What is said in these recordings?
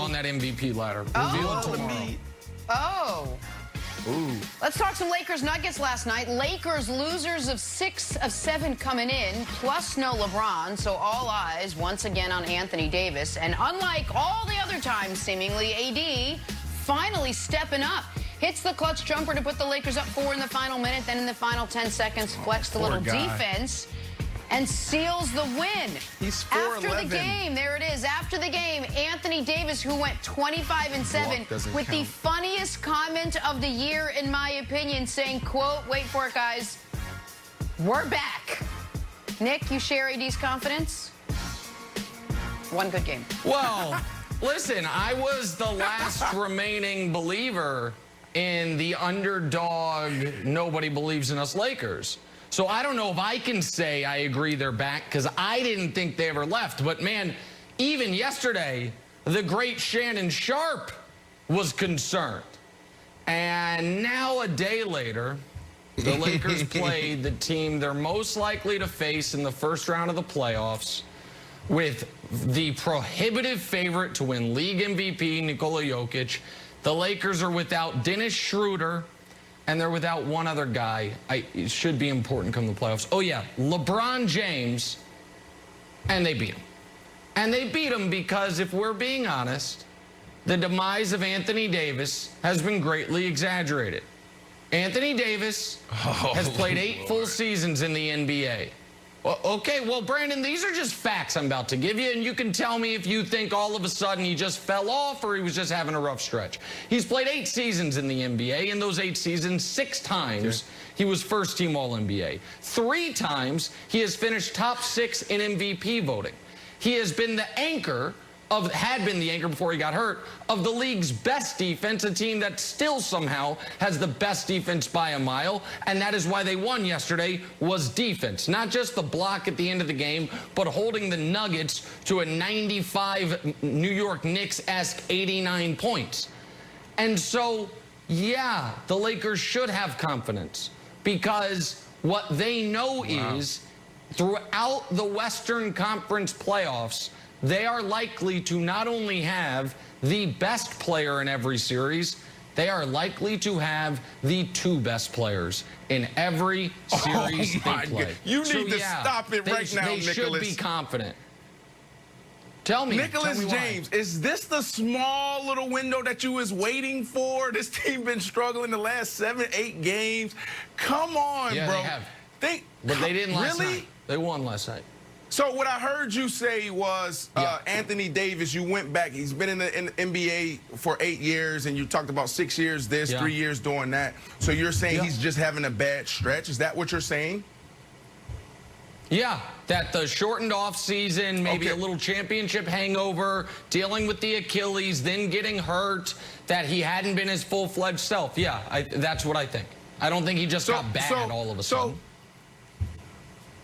on that MVP ladder. Reveal it tomorrow. Oh. Ooh. Let's talk some Lakers Nuggets last night. Lakers losers of 6 of 7 coming in, plus no LeBron, so all eyes once again on Anthony Davis. And unlike all the other times, seemingly, AD finally stepping up. Hits the clutch jumper to put the Lakers up 4 in the final minute, then in the final 10 seconds, flexed a little defense and seals the win. He's 4'11". After the game, there it is. After the game, Anthony Davis, who went 25-7, with the funniest comment of the year, in my opinion, saying, quote, wait for it, guys, we're back. Nick, you share AD's confidence? One good game. Well, listen, I was the last remaining believer in the underdog, nobody believes in us Lakers. So I don't know if I can say I agree they're back, because I didn't think they ever left. But, man, even yesterday, the great Shannon Sharpe was concerned. And now a day later, the Lakers played the team they're most likely to face in the first round of the playoffs with the prohibitive favorite to win league MVP, Nikola Jokic. The Lakers are without Dennis Schroeder, and they're without one other guy. It should be important come the playoffs. Oh, yeah, LeBron James, and they beat him. And they beat him because, if we're being honest, the demise of Anthony Davis has been greatly exaggerated. Anthony Davis has played 8 full seasons in the NBA. Well, okay, well, Brandon, these are just facts I'm about to give you, and you can tell me if you think all of a sudden he just fell off or he was just having a rough stretch. He's played 8 seasons in the NBA. In those 8 seasons, 6 times he was first-team All-NBA. 3 times he has finished top 6 in MVP voting. He has been the anchor had been the anchor before he got hurt, of the league's best defense, a team that still somehow has the best defense by a mile, and that is why they won yesterday, was defense. Not just the block at the end of the game, but holding the Nuggets to a 95 New York Knicks-esque 89 points. And so, yeah, the Lakers should have confidence, because what they know is throughout the Western Conference playoffs, they are likely to not only have the best player in every series, they are likely to have the 2 best players in every series they play. You need to stop it right now, Nicholas. They should be confident. Tell me, Nicholas James, is this the small little window that you was waiting for? This team been struggling the last 7, 8 games. Come on, bro. They have. But they didn't last night. They won last night. So what I heard you say was Anthony Davis, you went back. He's been in the NBA for 8 years, and you talked about 6 years this, 3 years doing that. So you're saying he's just having a bad stretch? Is that what you're saying? Yeah, that the shortened off season, maybe a little championship hangover, dealing with the Achilles, then getting hurt, that he hadn't been his full-fledged self. Yeah, that's what I think. I don't think he just got bad all of a sudden.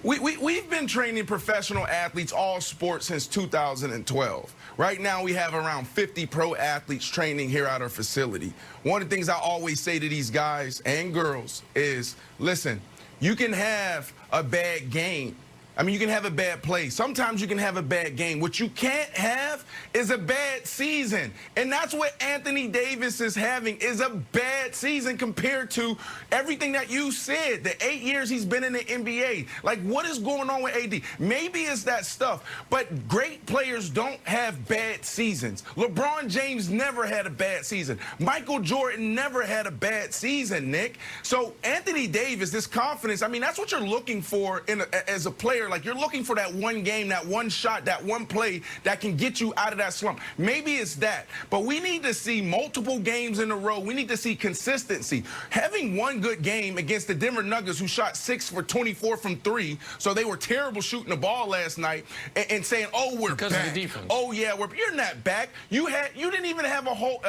We've been training professional athletes, all sports, since 2012. Right now, we have around 50 pro athletes training here at our facility. One of the things I always say to these guys and girls is, listen, you can have a bad game. I mean, you can have a bad play. Sometimes you can have a bad game. What you can't have is a bad season. And that's what Anthony Davis is having, is a bad season compared to everything that you said, the 8 years he's been in the NBA. Like, what is going on with AD? Maybe it's that stuff, but great players don't have bad seasons. LeBron James never had a bad season. Michael Jordan never had a bad season, Nick. So Anthony Davis, this confidence, I mean, that's what you're looking for as a player. Like, you're looking for that one game, that one shot, that one play that can get you out of that slump. Maybe it's that, but we need to see multiple games in a row. We need to see consistency. Having one good game against the Denver Nuggets, who shot 6 for 24 from 3, so they were terrible shooting the ball last night, and saying, oh, we're because back. Of the defense. Oh, yeah, you're not back. You didn't even have a whole,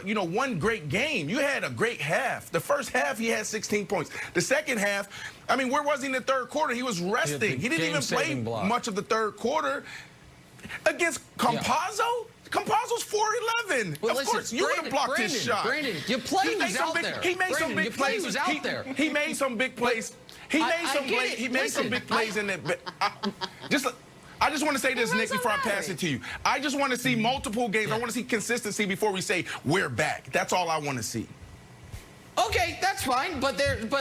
one great game. You had a great half. The first half, he had 16 points. The second half, I mean, where was he in the third quarter? He was resting. He didn't even play much of the third quarter. Against Campazzo? Campazzo's 4'11". Well, of course, you would have blocked his shot. Brandon, your play was out there. He made some big plays. He made some big plays. He made some big plays in that. I just want to say this, Nick, runs on before I pass it to you. I just want to see multiple games. I want to see consistency before we say we're back. That's all I want to see. Okay, that's fine, but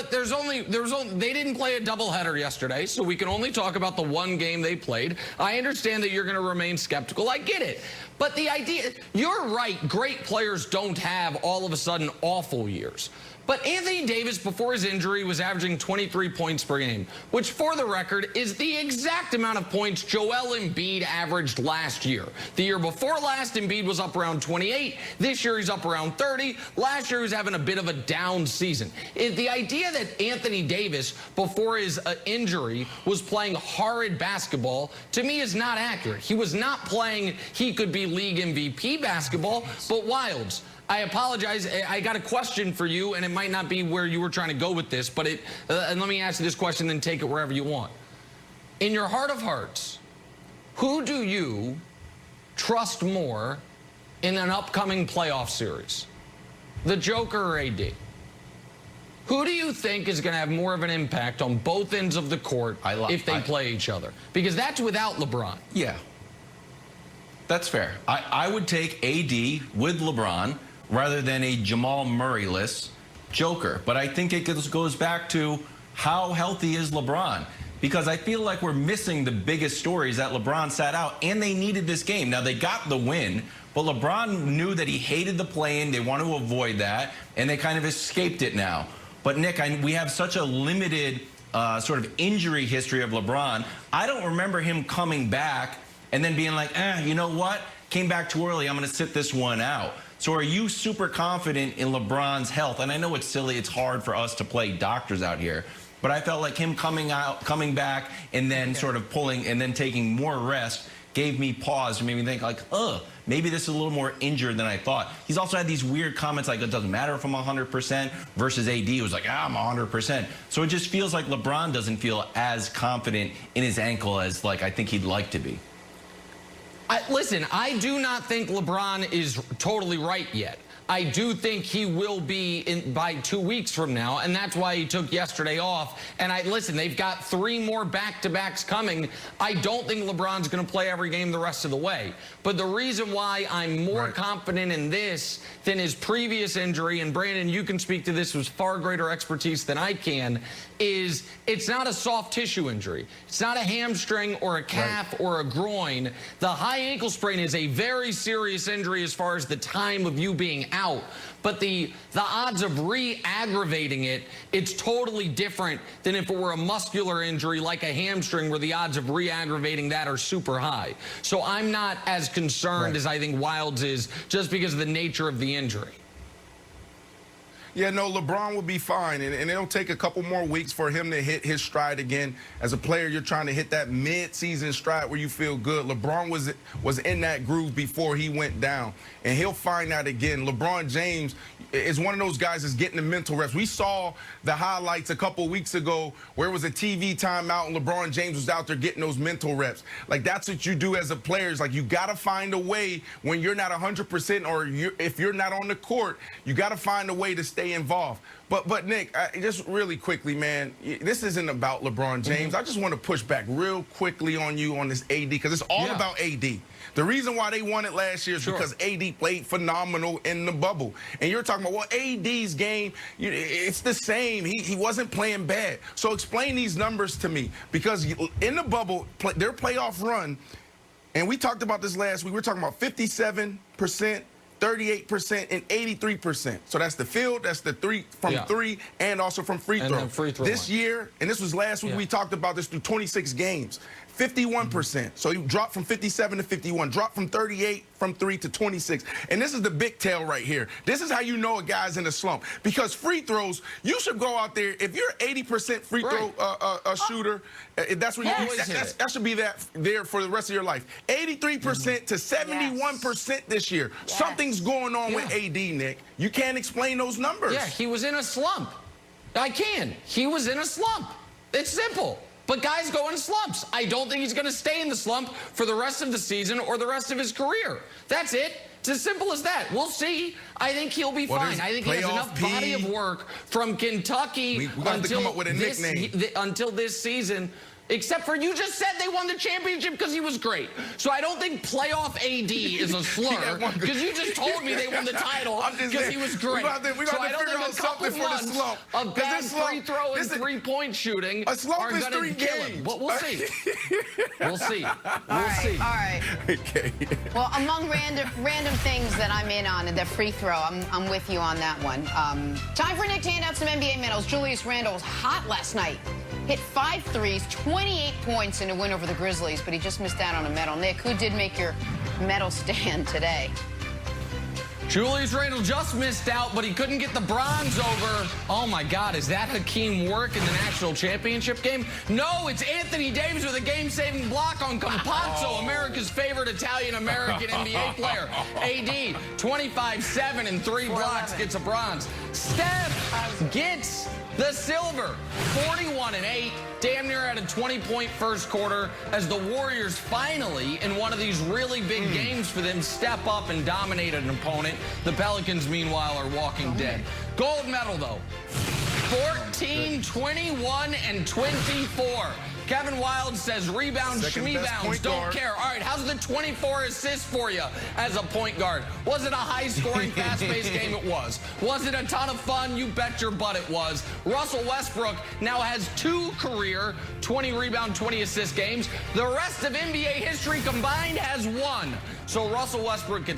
there's only they didn't play a doubleheader yesterday, so we can only talk about the one game they played. I understand that you're going to remain skeptical. I get it. But the idea, you're right, great players don't have all of a sudden awful years. But Anthony Davis, before his injury, was averaging 23 points per game, which, for the record, is the exact amount of points Joel Embiid averaged last year. The year before last, Embiid was up around 28. This year, he's up around 30. Last year, he was having a bit of a down season. The idea that Anthony Davis, before his injury, was playing horrid basketball, to me, is not accurate. He was not playing he could be league MVP basketball, but Wildes, I apologize. I got a question for you, and it might not be where you were trying to go with this, but and let me ask you this question, then take it wherever you want. In your heart of hearts, who do you trust more in an upcoming playoff series? The Joker or AD? Who do you think is going to have more of an impact on both ends of the court if they play each other? Because that's without LeBron. Yeah. That's fair. I would take AD with LeBron rather than a Jamal Murray-less Joker. But I think it goes back to how healthy is LeBron? Because I feel like we're missing the biggest stories that LeBron sat out, and they needed this game. Now, they got the win, but LeBron knew that he hated the play-in. They want to avoid that, and they kind of escaped it now. But, Nick, we have such a limited sort of injury history of LeBron. I don't remember him coming back and then being like, you know what? Came back too early. I'm going to sit this one out. So are you super confident in LeBron's health? And I know it's silly. It's hard for us to play doctors out here. But I felt like him coming back, and then sort of pulling and then taking more rest gave me pause and made me think like, maybe this is a little more injured than I thought. He's also had these weird comments like, it doesn't matter if I'm 100%, versus AD was like, I'm 100%. So it just feels like LeBron doesn't feel as confident in his ankle as like I think he'd like to be. Listen, I do not think LeBron is totally right yet. I do think he will be by 2 weeks from now, and that's why he took yesterday off. And listen, they've got 3 more back-to-backs coming. I don't think LeBron's going to play every game the rest of the way. But the reason why I'm more confident in this than his previous injury, and Brandon, you can speak to this with far greater expertise than I can, is it's not a soft tissue injury. It's not a hamstring or a calf or a groin. The high ankle sprain is a very serious injury as far as the time of you being out. But the odds of re-aggravating it, it's totally different than if it were a muscular injury like a hamstring, where the odds of re-aggravating that are super high. So I'm not as concerned as I think Wildes is, just because of the nature of the injury. Yeah, no, LeBron will be fine, and it'll take a couple more weeks for him to hit his stride again. As a player, you're trying to hit that mid-season stride where you feel good. LeBron was in that groove before he went down, and he'll find that again. LeBron James is one of those guys that's getting the mental reps. We saw the highlights a couple weeks ago where it was a TV timeout and LeBron James was out there getting those mental reps. Like, that's what you do as a player. It's like you got to find a way when you're not 100%, or if you're not on the court, you got to find a way to stay involved. But Nick, just really quickly, man, this isn't about LeBron James. I just want to push back real quickly on you on this AD, because it's all about AD. The reason why they won it last year is because AD played phenomenal in the bubble. And you're talking about, well, AD's game, it's the same. He wasn't playing bad. So explain these numbers to me, because in the bubble, their playoff run, and we talked about this last week, we're talking about 57%, 38%, and 83%. So that's the field, that's the three, and also from free throw. This year, and this was last week, we talked about this through 26 games. 51%. So you dropped from 57 to 51, dropped from 38 from 3 to 26. And this is the big tell right here. This is how you know a guy's in a slump. Because free throws, you should go out there, if you're 80% free throw shooter, that's what that should be there for the rest of your life. 83% to 71% this year. Something's going on with AD, Nick. You can't explain those numbers. Yeah, he was in a slump. I can. He was in a slump. It's simple. But guys go in slumps. I don't think he's going to stay in the slump for the rest of the season or the rest of his career. That's it. It's as simple as that. We'll see. I think he'll be fine. I think he has enough body of work from Kentucky until this season Except for you just said they won the championship because he was great. So I don't think playoff AD is a slur because you just told me they won the title because he was great. We got to figure out something for the slump. Of bad free throw and three-point shooting a slump are is going to 3 kill him. games. But we'll see. We'll see. We'll see. All right. Okay. Well, among random things that I'm in on, the free throw, I'm with you on that one. Time for Nick to hand out some NBA medals. Julius Randle was hot last night. Hit 5 threes, 28 points in a win over the Grizzlies, but he just missed out on a medal. Nick, who did make your medal stand today? Julius Randle just missed out, but he couldn't get the bronze over. Oh, my God. Is that Hakeem Work in the national championship game? No, it's Anthony Davis with a game-saving block on Campazzo, America's favorite Italian-American NBA player. AD, 25-7 and 3 blocks, gets a bronze. Steph gets the silver, 41-8, damn near at a 20-point first quarter as the Warriors finally, in one of these really big games for them, step up and dominate an opponent. The Pelicans, meanwhile, are walking dead. Gold medal, though, 14, 21, and 24. Kevin Wild says rebounds, schmebounds, don't care. All right, how's the 24 assists for you as a point guard? Was it a high-scoring, fast-paced game? It was. Was it a ton of fun? You bet your butt it was. Russell Westbrook now has 2 career 20-rebound, 20-assist games. The rest of NBA history combined has 1. So Russell Westbrook gets